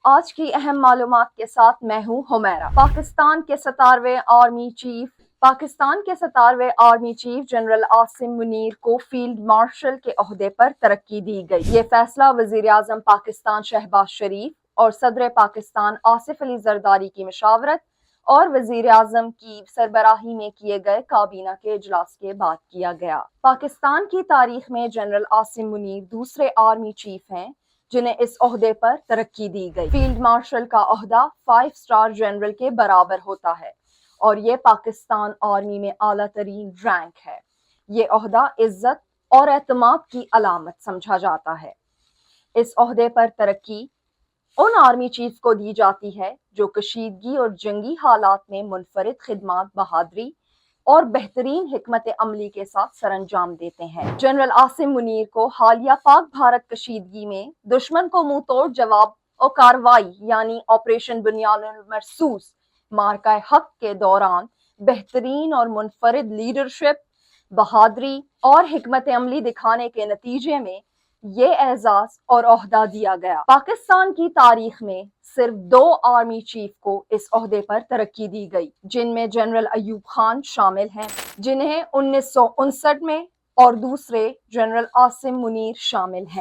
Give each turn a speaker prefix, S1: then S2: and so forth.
S1: آج کی اہم معلومات کے ساتھ میں ہوں حمیرہ۔ پاکستان کے 17ویں army chief general Asim Munir کو فیلڈ مارشل کے عہدے پر ترقی دی گئی۔ یہ فیصلہ وزیر اعظم پاکستان شہباز شریف اور صدر پاکستان آصف علی زرداری کی مشاورت اور وزیر اعظم کی سربراہی میں کیے گئے کابینہ کے اجلاس کے بعد کیا گیا۔ پاکستان کی تاریخ میں جنرل عاصم منیر دوسرے آرمی چیف ہیں جنہیں اس عہدے پر ترقی دی گئی۔ فیلڈ مارشل کا عہدہ 5 اسٹار جنرل کے برابر ہوتا ہے اور یہ پاکستان آرمی میں اعلیٰ ترین رینک ہے۔ یہ عہدہ عزت اور اعتماد کی علامت سمجھا جاتا ہے۔ اس عہدے پر ترقی ان آرمی چیف کو دی جاتی ہے جو کشیدگی اور جنگی حالات میں منفرد خدمات، بہادری اور بہترین حکمت عملی کے ساتھ سر انجام دیتے ہیں۔ جنرل عاصم منیر کو حالیہ پاک بھارت کشیدگی میں دشمن کو منہ توڑ جواب اور کارروائی یعنی آپریشن بنیاد المرصوص مارکہ حق کے دوران بہترین اور منفرد لیڈرشپ، بہادری اور حکمت عملی دکھانے کے نتیجے میں یہ اعزاز اور عہدہ دیا گیا۔ پاکستان کی تاریخ میں صرف 2 آرمی چیف کو اس عہدے پر ترقی دی گئی، جن میں جنرل ایوب خان شامل ہیں جنہیں 1959 میں اور دوسرے جنرل عاصم منیر شامل ہیں۔